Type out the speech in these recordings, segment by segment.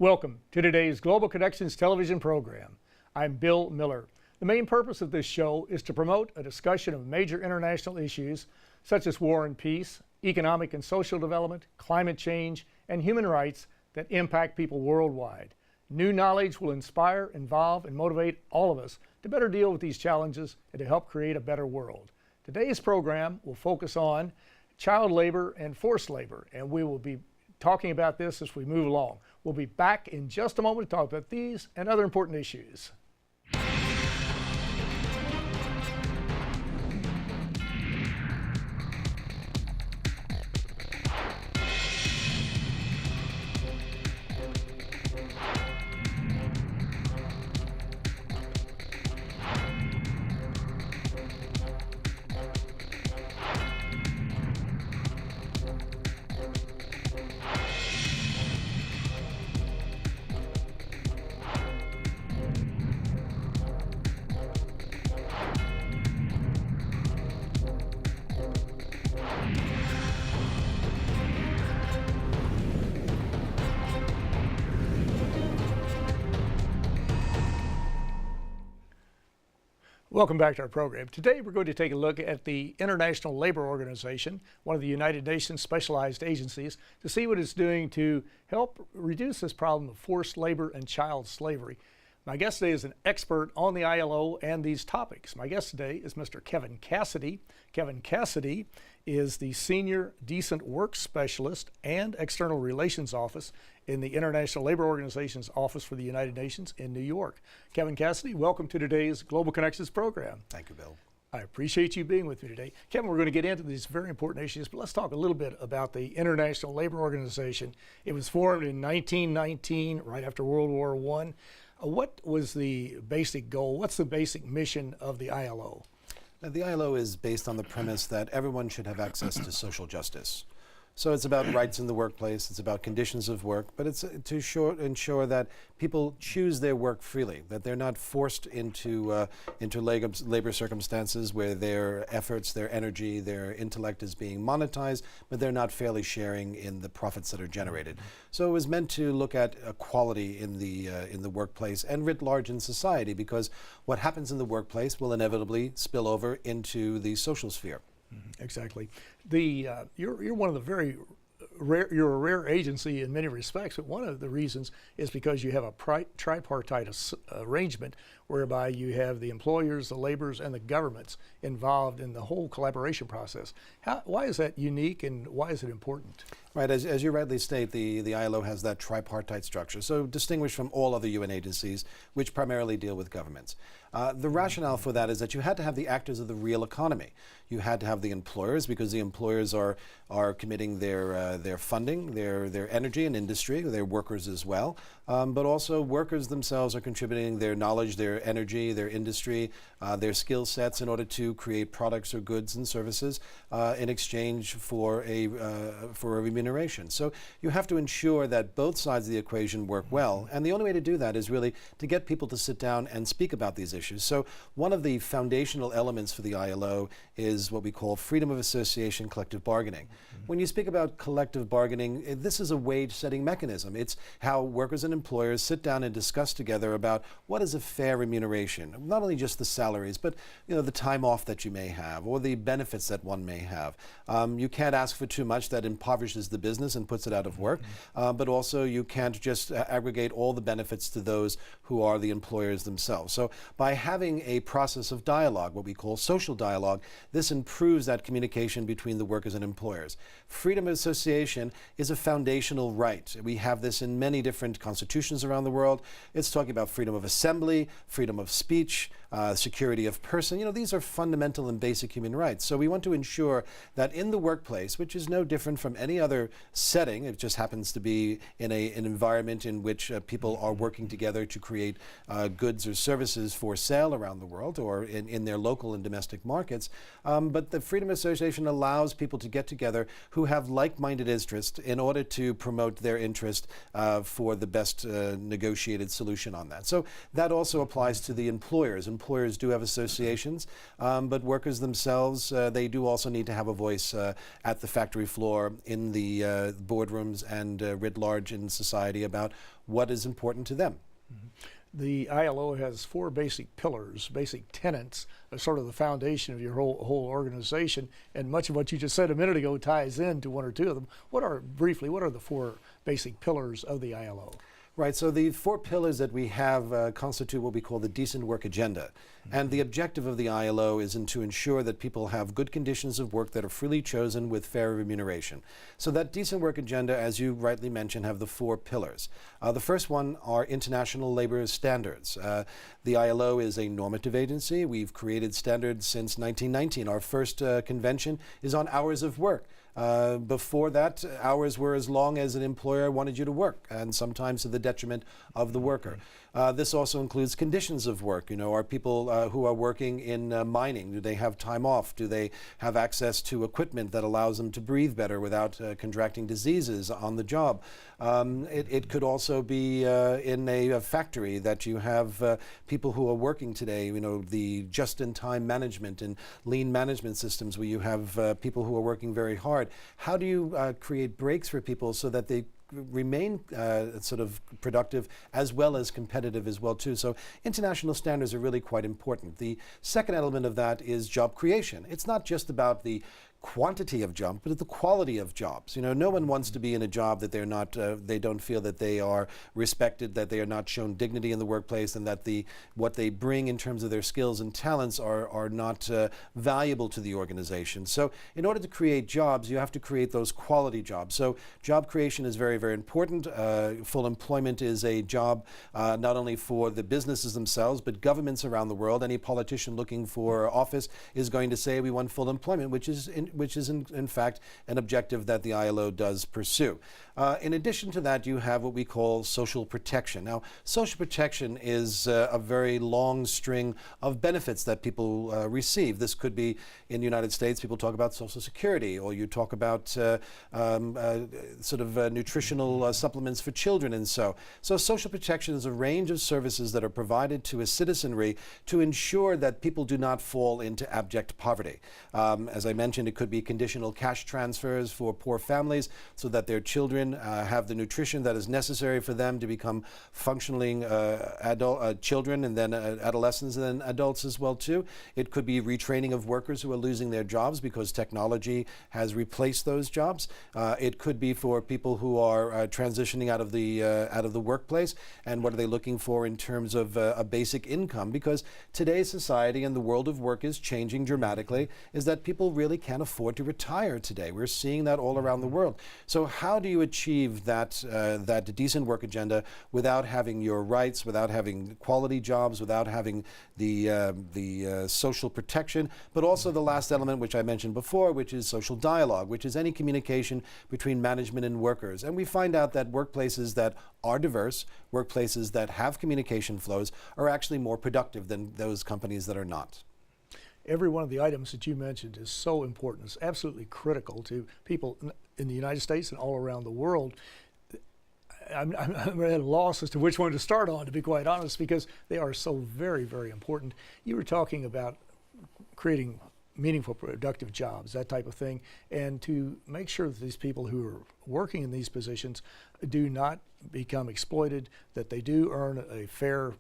Welcome to today's Global Connections television program. I'm Bill Miller. The main purpose of this show is to promote a discussion of major international issues such as war and peace, economic and social development, climate change, and human rights that impact people worldwide. New knowledge will inspire, involve, and motivate all of us to better deal with these challenges and to help create a better world. Today's program will focus on child labor and forced labor, and we will be talking about this as we move along. We'll be back in just a moment to talk about these and other important issues. Welcome back to our program. Today we're going to take a look at the International Labor Organization, one of the United Nations specialized agencies, to see what it's doing to help reduce this problem of forced labor and child slavery. My guest today is an expert on the ILO and these topics. My guest today is Mr. Kevin Cassidy. Kevin Cassidy is the Senior Decent Work Specialist and External Relations Office in the International Labor Organization's Office for the United Nations in New York. Kevin Cassidy, welcome to today's Global Connections program. Thank you, Bill. I appreciate you being with me today. Kevin, we're going to get into these very important issues, but let's talk a little bit about the International Labor Organization. It was formed in 1919, right after World War I. What was the basic goal? What's the basic mission of the ILO? Now, the ILO is based on the premise that everyone should have access to social justice. So it's about rights in the workplace, it's about conditions of work, but it's to ensure that people choose their work freely, that they're not forced into labor circumstances where their efforts, their energy, their intellect is being monetized, but they're not fairly sharing in the profits that are generated. So it was meant to look at equality in the workplace and writ large in society, because what happens in the workplace will inevitably spill over into the social sphere. Exactly. You're one of the very rare, you're a rare agency in many respects, but one of the reasons is because you have a tripartite arrangement whereby you have the employers, the laborers, and the governments involved in the whole collaboration process. Why is that unique and why is it important? Right, as you rightly state, the ILO has that tripartite structure, so distinguished from all other UN agencies, which primarily deal with governments. The rationale for that is that you had to have the actors of the real economy. You had to have the employers, because the employers are committing their funding, their energy and industry, their workers as well. But also workers themselves are contributing their knowledge, their energy, their industry, their skill sets in order to create products or goods and services in exchange for a remuneration. So you have to ensure that both sides of the equation work well, and the only way to do that is really to get people to sit down and speak about these issues. So one of the foundational elements for the ILO is what we call freedom of association, collective bargaining. When you speak about collective bargaining, this is a wage-setting mechanism. It's how workers and employers sit down and discuss together about what is a fair remuneration, not only just the salaries, but the time off that you may have or the benefits that one may have. You can't ask for too much that impoverishes the business and puts it out of work, but also you can't just aggregate all the benefits to those who are the employers themselves. So by having a process of dialogue, what we call social dialogue, this improves that communication between the workers and employers. Freedom of association is a foundational right. We have this in many different constitutions around the world. It's talking about freedom of assembly, freedom of speech, security of person. These are fundamental and basic human rights. So we want to ensure that in the workplace, which is no different from any other setting, it just happens to be in an environment in which people are working together to create goods or services for sale around the world or in their local and domestic markets. But the freedom of association allows people to get together who have like-minded interests in order to promote their interest for the best negotiated solution on that. So that also applies applies to the employers. Employers do have associations, but workers themselves, they do also need to have a voice at the factory floor, in the boardrooms, and writ large in society about what is important to them. The ILO has four basic pillars, basic tenets, sort of the foundation of your whole organization, and much of what you just said a minute ago ties into one or two of them. Briefly, what are the four basic pillars of the ILO? Right, so the four pillars that we have constitute what we call the decent work agenda. And the objective of the ILO is to ensure that people have good conditions of work that are freely chosen with fair remuneration. So that decent work agenda, as you rightly mentioned, have the four pillars. The first one are international labor standards. The ILO is a normative agency. We've created standards since 1919. Our first convention is on hours of work. Before that, hours were as long as an employer wanted you to work, and sometimes to the detriment of the worker. This also includes conditions of work. You know, are people who are working in mining, do they have time off? Do they have access to equipment that allows them to breathe better without contracting diseases on the job? It could also be in a factory that you have people who are working today, you know, the just-in-time management and lean management systems where you have people who are working very hard. How do you create breaks for people so that they remain sort of productive as well as competitive as well too? So international standards are really quite important. The second element of that is job creation. It's not just about the quantity of jobs, but the quality of jobs. You know, no one wants to be in a job that they're not, they don't feel that they are respected, that they are not shown dignity in the workplace, and that what they bring in terms of their skills and talents are not valuable to the organization. So in order to create jobs, you have to create those quality jobs. So job creation is very, very important. Full employment is a job not only for the businesses themselves, but governments around the world. Any politician looking for office is going to say we want full employment, which is in fact an objective that the ILO does pursue. In addition to that, you have what we call social protection. Now, social protection is a very long string of benefits that people receive. This could be, in the United States, people talk about Social Security, or you talk about nutritional supplements for children, and so social protection is a range of services that are provided to a citizenry to ensure that people do not fall into abject poverty. As I mentioned, it could be conditional cash transfers for poor families so that their children have the nutrition that is necessary for them to become functioning adult children, and then adolescents, and then adults as well too. It could be retraining of workers who are losing their jobs because technology has replaced those jobs. It could be for people who are transitioning out of the workplace, and what are they looking for in terms of a basic income, because today's society and the world of work is changing dramatically, is that people really can't afford to retire today. We're seeing that all around the world. So how do you achieve that decent work agenda without having your rights, without having quality jobs, without having the social protection, but also the last element, which I mentioned before, which is social dialogue, which is any communication between management and workers. And we find out that workplaces that are diverse, workplaces that have communication flows, are actually more productive than those companies that are not. Every one of the items that you mentioned is so important. It's absolutely critical to people in the United States and all around the world. I'm at a loss as to which one to start on, to be quite honest, because they are so very, very important. You were talking about creating meaningful, productive jobs, that type of thing, and to make sure that these people who are working in these positions do not become exploited, that they do earn a fair,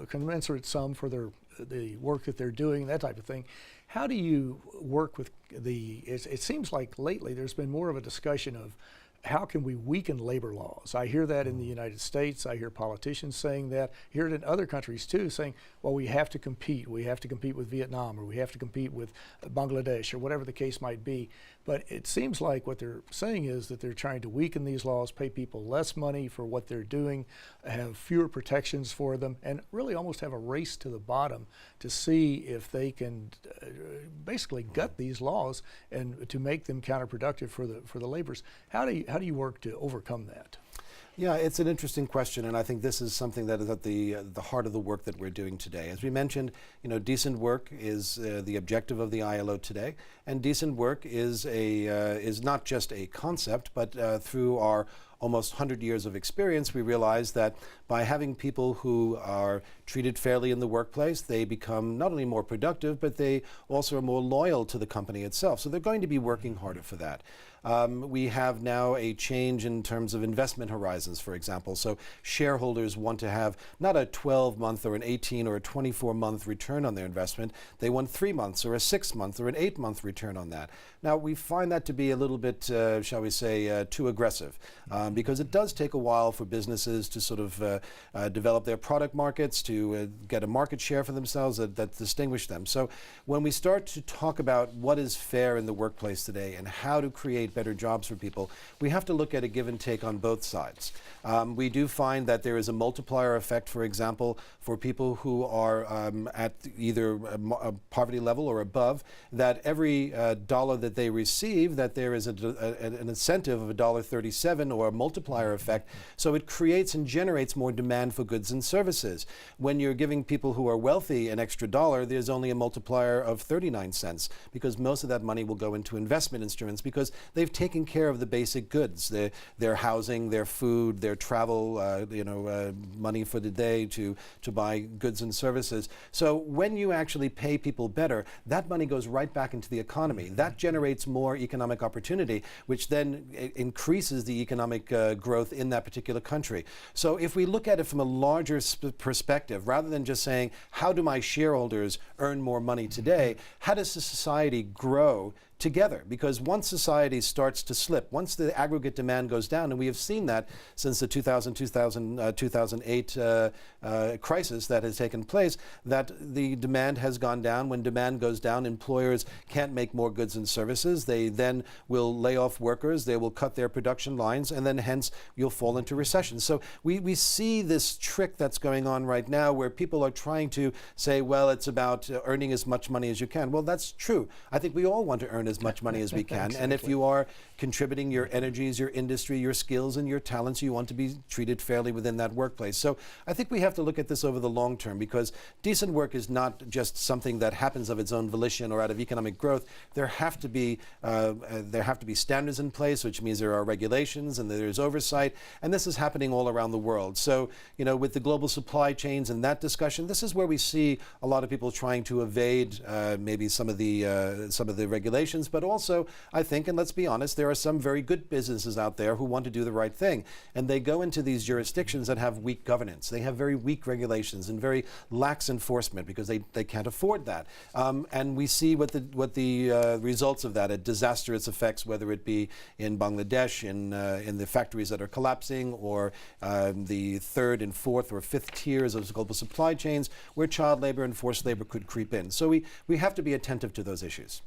commensurate sum for the work that they're doing, that type of thing. How do you work with it seems like lately there's been more of a discussion of how can we weaken labor laws? I hear that in the United States. I hear politicians saying that. I hear it in other countries too, saying, well, we have to compete. We have to compete with Vietnam, or we have to compete with Bangladesh, or whatever the case might be. But it seems like what they're saying is that they're trying to weaken these laws, pay people less money for what they're doing, have fewer protections for them, and really almost have a race to the bottom to see if they can basically gut these laws and to make them counterproductive for the laborers. How do you work to overcome that? Yeah, it's an interesting question, and I think this is something that is at the heart of the work that we're doing today. As we mentioned, you know, decent work is the objective of the ILO today, and decent work is not just a concept, but through our almost 100 years of experience, we realize that by having people who are treated fairly in the workplace, they become not only more productive, but they also are more loyal to the company itself. So they're going to be working harder for that. We have now a change in terms of investment horizons, for example. So shareholders want to have not a 12-month or an 18 or a 24-month return on their investment. They want 3 months or a 6-month or an 8-month return on that. Now, we find that to be a little bit, shall we say, too aggressive, because it does take a while for businesses to sort of develop their product markets, to get a market share for themselves that distinguish them. So when we start to talk about what is fair in the workplace today and how to create better jobs for people, we have to look at a give and take on both sides. We do find that there is a multiplier effect, for example, for people who are at either a poverty level or above, that every dollar that they receive, that there is an incentive of $1.37 or a multiplier effect. So it creates and generates more demand for goods and services. When you're giving people who are wealthy an extra dollar, there's only a multiplier of 39 cents, because most of that money will go into investment instruments, because they've taken care of the basic goods, their housing, their food, their travel, money for the day to buy goods and services. So when you actually pay people better, that money goes right back into the economy. That generates more economic opportunity, which then increases the economic growth in that particular country. So if we look at it from a larger perspective, rather than just saying, how do my shareholders earn more money today, how does the society grow together? Because once society starts to slip, once the aggregate demand goes down, and we have seen that since the 2008 crisis that has taken place, that the demand has gone down. When demand goes down, employers can't make more goods and services. They then will lay off workers, they will cut their production lines, and then hence you'll fall into recession. So we see this trick that's going on right now, where people are trying to say, well, it's about earning as much money as you can. Well, that's true. I think we all want to earn as much money as we can. Exactly. And if you are contributing your energies, your industry, your skills, and your talents, you want to be treated fairly within that workplace. So I think we have to look at this over the long term, because decent work is not just something that happens of its own volition or out of economic growth. There have to be standards in place, which means there are regulations and there's oversight, and this is happening all around the world. So, with the global supply chains and that discussion, this is where we see a lot of people trying to evade maybe some of the regulations. But also, I think, and let's be honest, there are some very good businesses out there who want to do the right thing, and they go into these jurisdictions that have weak governance. They have very weak regulations and very lax enforcement, because they can't afford that. And we see what the results of that, disastrous effects, whether it be in Bangladesh, in the factories that are collapsing, or the third and fourth or fifth tiers of global supply chains, where child labor and forced labor could creep in. So we have to be attentive to those issues.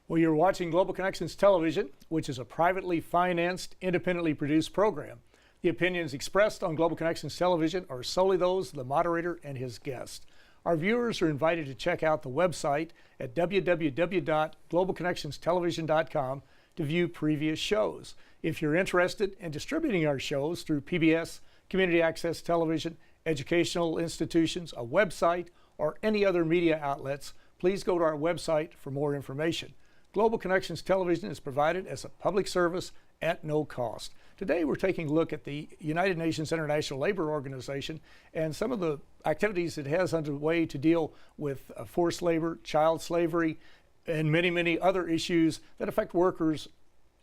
Well, you're watching Global Connections Television, which is a privately financed, independently produced program. The opinions expressed on Global Connections Television are solely those of the moderator and his guest. Our viewers are invited to check out the website at www.globalconnectionstelevision.com to view previous shows. If you're interested in distributing our shows through PBS, Community Access Television, educational institutions, a website, or any other media outlets, please go to our website for more information. Global Connections Television is provided as a public service at no cost. Today we're taking a look at the United Nations International Labor Organization and some of the activities it has underway to deal with forced labor, child slavery, and many, many other issues that affect workers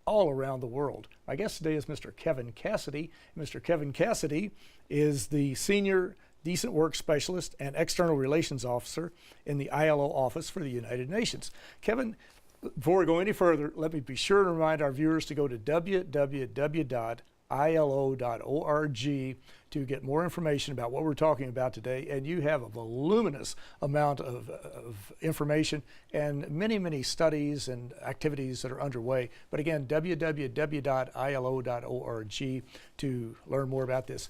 all around the world. My guest today is Mr. Kevin Cassidy. Mr. Kevin Cassidy is the Senior Decent Work Specialist and External Relations Officer in the ILO Office for the United Nations. Kevin, before we go any further, let me be sure to remind our viewers to go to www.ilo.org to get more information about what we're talking about today. And you have a voluminous amount of information and many, many studies and activities that are underway. But again, www.ilo.org to learn more about this.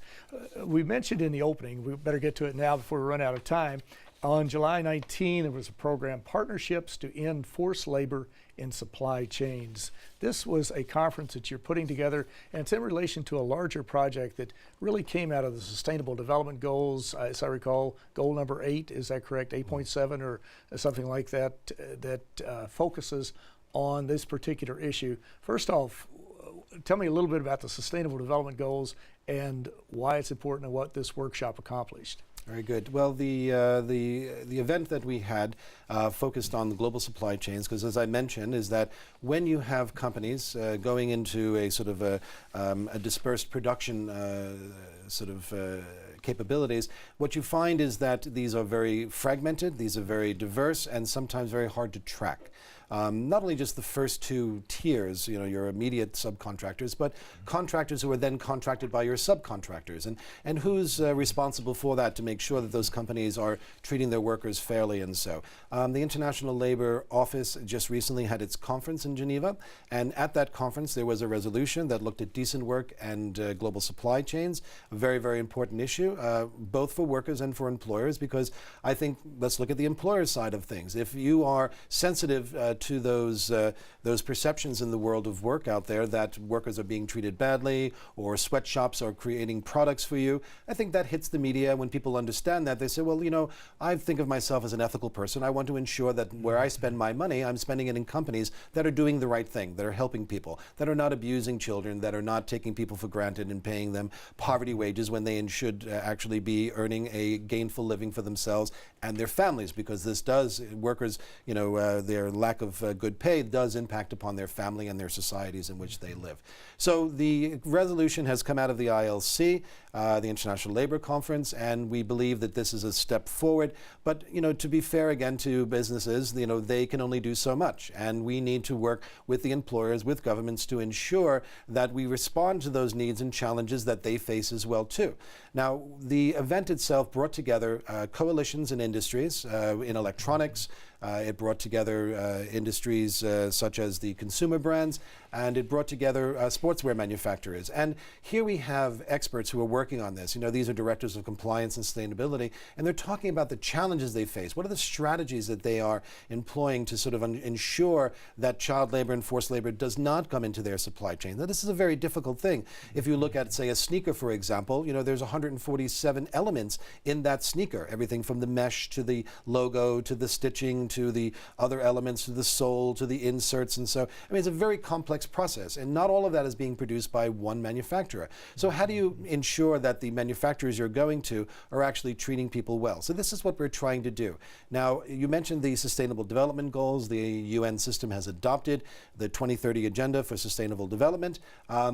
We mentioned in the opening, we better get to it now before we run out of time. On July 19, there was a program, Partnerships to End Forced Labor in Supply Chains. This was a conference that you're putting together, and it's in relation to a larger project that really came out of the Sustainable Development Goals, as I recall, goal number 8, is that correct? 8.7 or something like that, that focuses on this particular issue. First off, tell me a little bit about the Sustainable Development Goals and why it's important and what this workshop accomplished. Very good. Well, the event that we had focused on the global supply chains, because as I mentioned, is that when you have companies going into a sort of a dispersed production capabilities, what you find is that these are very fragmented, these are very diverse, and sometimes very hard to track. Not only just the first two tiers, your immediate subcontractors, but contractors who are then contracted by your subcontractors. And who's responsible for that to make sure that those companies are treating their workers fairly and so. The International Labor Office just recently had its conference in Geneva, and at that conference there was a resolution that looked at decent work and global supply chains, a very, very important issue, both for workers and for employers, because I think, let's look at the employer side of things. If you are sensitive to those perceptions in the world of work out there that workers are being treated badly or sweatshops are creating products for you, I think that hits the media. When people understand that, they say, well, I think of myself as an ethical person. I want to ensure that where I spend my money, I'm spending it in companies that are doing the right thing, that are helping people, that are not abusing children, that are not taking people for granted and paying them poverty wages when they should actually be earning a gainful living for themselves and their families, because this does, workers, their lack of good pay does impact upon their family and their societies in which they live. So the resolution has come out of the ILC, the International Labor Conference, and we believe that this is a step forward. But to be fair again to businesses, they can only do so much, and we need to work with the employers, with governments, to ensure that we respond to those needs and challenges that they face as well too. Now, the event itself brought together coalitions and industries in electronics. It brought together industries such as the consumer brands, and it brought together sportswear manufacturers. And here we have experts who are working on this. These are directors of compliance and sustainability, and they're talking about the challenges they face. What are the strategies that they are employing to sort of ensure that child labor and forced labor does not come into their supply chain? Now, this is a very difficult thing. If you look at, say, a sneaker, for example, there's 147 elements in that sneaker, everything from the mesh to the logo to the stitching to the other elements, to the sole, to the inserts, and so, it's a very complex process, and not all of that is being produced by one manufacturer. So how do you ensure that the manufacturers you're going to are actually treating people well? So this is what we're trying to do. Now, you mentioned the Sustainable Development Goals. The UN system has adopted the 2030 Agenda for Sustainable Development,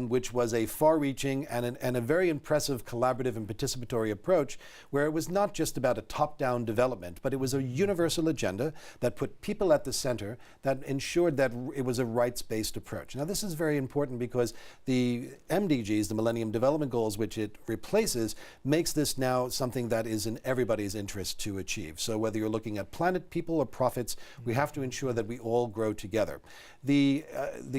which was a far-reaching and a very impressive collaborative and participatory approach, where it was not just about a top-down development, but it was a universal agenda that put people at the center, that ensured that it was a rights-based approach. Now, this is very important because the MDGs, the Millennium Development Goals, which it replaces, makes this now something that is in everybody's interest to achieve. So whether you're looking at planet, people, or profits, we have to ensure that we all grow together. The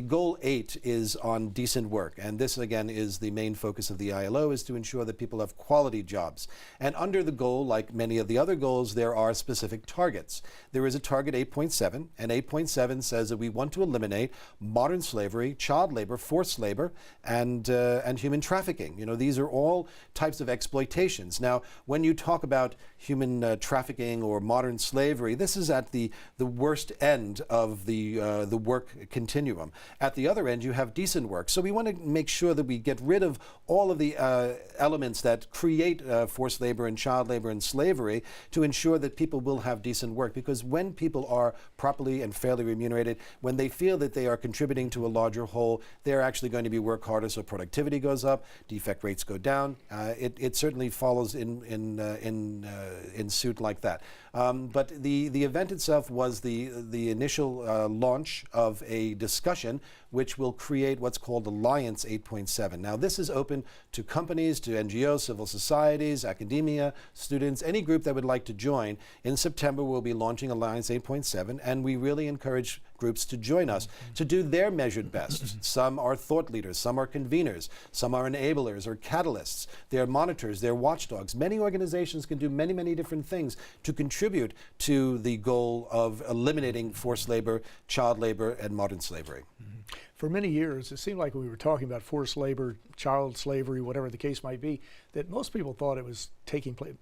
goal 8 is on decent work, and this again is the main focus of the ILO, is to ensure that people have quality jobs. And under the goal, like many of the other goals, there are specific targets. There is a target 8.7, and 8.7 says that we want to eliminate modern slavery, child labor, forced labor, and human trafficking. These are all types of exploitations. Now, when you talk about human trafficking or modern slavery, this is at the worst end of the work continuum. At the other end, you have decent work. So we want to make sure that we get rid of all of the elements that create forced labor and child labor and slavery, to ensure that people will have decent work. Because when people are properly and fairly remunerated, when they feel that they are contributing to a larger whole, they're actually going to be work harder, so productivity goes up, defect rates go down. It certainly follows in suit like that. But the event itself was the initial launch of a discussion which will create what's called Alliance 8.7. Now, this is open to companies, to NGOs, civil societies, academia, students, any group that would like to join. In September, we'll be launching Alliance 8.7, and we really encourage groups to join us to do their measured best. Some are thought leaders, some are conveners, some are enablers or catalysts. They're monitors, they're watchdogs. Many organizations can do many, many different things to contribute to the goal of eliminating forced labor, child labor, and modern slavery. For many years, it seemed like when we were talking about forced labor, child slavery, whatever the case might be, that most people thought it was taking place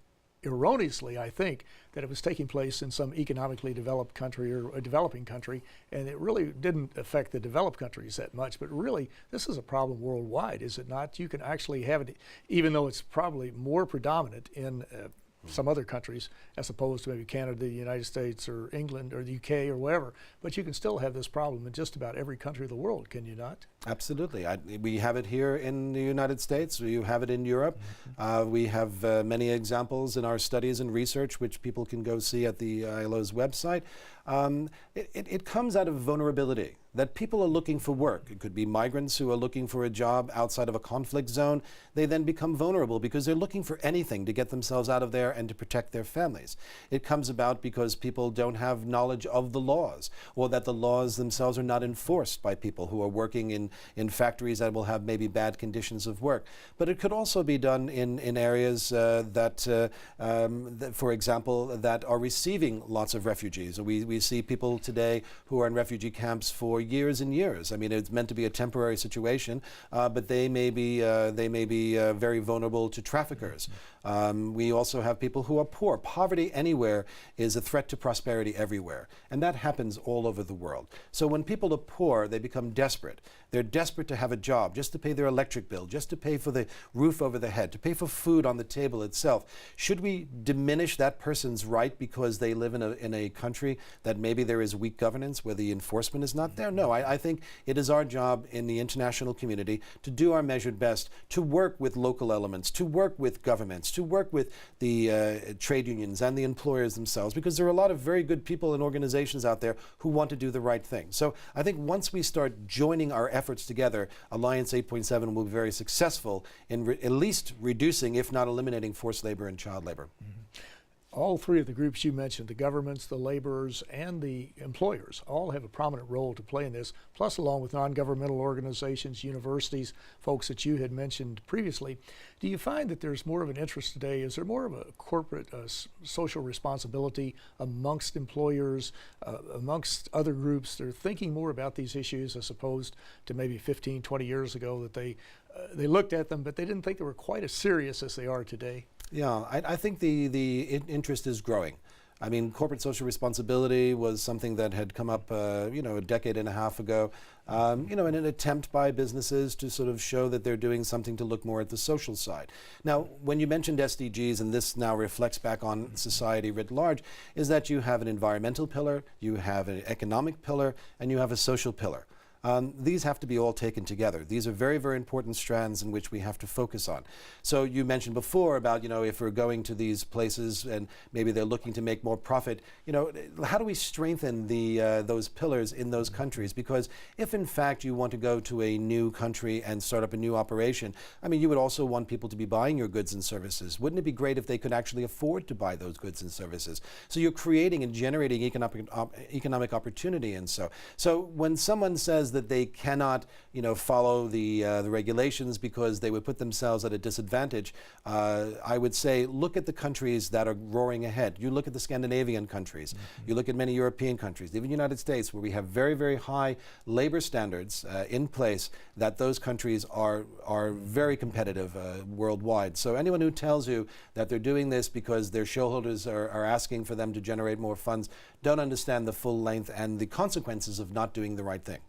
erroneously, I think, that it was taking place in some economically developed country or a developing country, and it really didn't affect the developed countries that much. But really, this is a problem worldwide, is it not? You can actually have it, even though it's probably more predominant in some other countries as opposed to maybe Canada, the United States, or England, or the UK, or wherever. But you can still have this problem in just about every country of the world, can you not? Absolutely. We have it here in the United States. You have it in Europe. We have many examples in our studies and research, which people can go see at the ILO's website. It comes out of vulnerability, that people are looking for work. It could be migrants who are looking for a job outside of a conflict zone. They then become vulnerable because they're looking for anything to get themselves out of there and to protect their families. It comes about because people don't have knowledge of the laws, or that the laws themselves are not enforced by people who are working in factories that will have maybe bad conditions of work. But it could also be done in areas that, for example, that are receiving lots of refugees. We see people today who are in refugee camps for years and years. I mean, it's meant to be a temporary situation, but they may be very vulnerable to traffickers. We also have people who are poor. Poverty anywhere is a threat to prosperity everywhere, and that happens all over the world. So when people are poor, they become desperate. They're desperate to have a job, just to pay their electric bill, just to pay for the roof over their head, to pay for food on the table itself. Should we diminish that person's right because they live in a country that maybe there is weak governance, where the enforcement is not there? No, I think it is our job in the international community to do our measured best, to work with local elements, to work with governments, to work with the trade unions and the employers themselves, because there are a lot of very good people and organizations out there who want to do the right thing. So I think once we start joining our efforts together, Alliance 8.7 will be very successful in at least reducing, if not eliminating, forced labor and child labor. All three of the groups you mentioned, the governments, the laborers, and the employers, all have a prominent role to play in this, plus along with non-governmental organizations, universities, folks that you had mentioned previously. Do you find that there's more of an interest today? Is there more of a corporate social responsibility amongst employers, amongst other groups? They're thinking more about these issues as opposed to maybe 15, 20 years ago that they looked at them, but they didn't think they were quite as serious as they are today. Yeah, I think the interest is growing. I mean, corporate social responsibility was something that had come up, a decade and a half ago, in an attempt by businesses to sort of show that they're doing something to look more at the social side. Now, when you mentioned SDGs, and this now reflects back on society writ large, is that you have an environmental pillar, you have an economic pillar, and you have a social pillar. These have to be all taken together. These are very, very important strands in which we have to focus on. So you mentioned before about, if we're going to these places and maybe they're looking to make more profit, how do we strengthen those pillars in those countries? Because if in fact you want to go to a new country and start up a new operation, I mean, you would also want people to be buying your goods and services. Wouldn't it be great if they could actually afford to buy those goods and services? So you're creating and generating economic opportunity. And so when someone says that they cannot, follow the regulations because they would put themselves at a disadvantage, I would say look at the countries that are roaring ahead. You look at the Scandinavian countries. You look at many European countries, even the United States, where we have very, very high labor standards in place, that those countries are very competitive worldwide. So anyone who tells you that they're doing this because their shareholders are asking for them to generate more funds don't understand the full length and the consequences of not doing the right thing.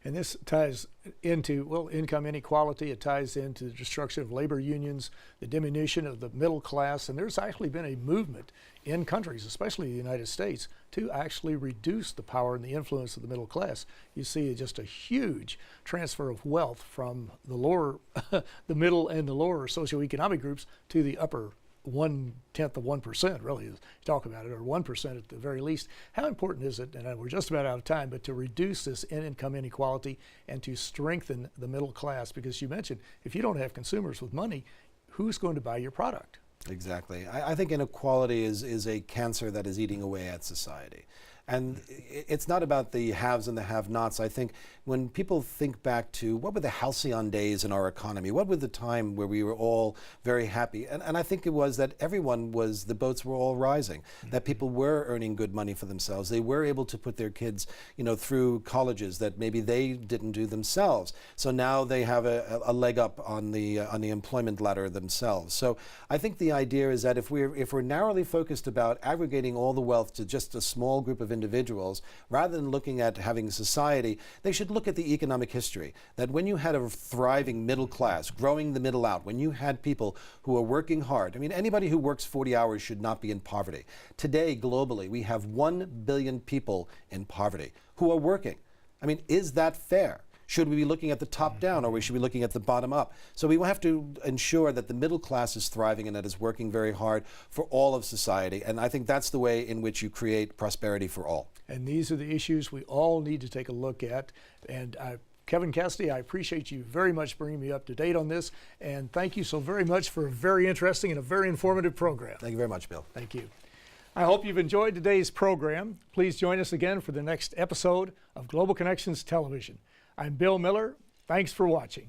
And this ties into, income inequality. It ties into the destruction of labor unions, the diminution of the middle class. And there's actually been a movement in countries, especially the United States, to actually reduce the power and the influence of the middle class. You see just a huge transfer of wealth from the lower, the middle and the lower socioeconomic groups to the upper 1/10 of 1%, really, you talk about it, or 1% at the very least. How important is it, and we're just about out of time, but to reduce this income inequality and to strengthen the middle class? Because you mentioned, if you don't have consumers with money, who's going to buy your product? Exactly. I think inequality is a cancer that is eating away at society. And it's not about the haves and the have-nots. I think when people think back to what were the halcyon days in our economy, what was the time where we were all very happy? And I think it was that the boats were all rising, that people were earning good money for themselves. They were able to put their kids, through colleges that maybe they didn't do themselves. So now they have a leg up on the employment ladder themselves. So I think the idea is that if we're narrowly focused about aggregating all the wealth to just a small group of individuals, rather than looking at having a society, they should look at the economic history. That when you had a thriving middle class, growing the middle out, when you had people who are working hard, anybody who works 40 hours should not be in poverty. Today, globally, we have 1 billion people in poverty who are working. Is that fair? Should we be looking at the top down, or should we be looking at the bottom up? So we have to ensure that the middle class is thriving and that is working very hard for all of society. And I think that's the way in which you create prosperity for all. And these are the issues we all need to take a look at. And Kevin Cassidy, I appreciate you very much bringing me up to date on this. And thank you so very much for a very interesting and a very informative program. Thank you very much, Bill. Thank you. I hope you've enjoyed today's program. Please join us again for the next episode of Global Connections Television. I'm Bill Miller. Thanks for watching.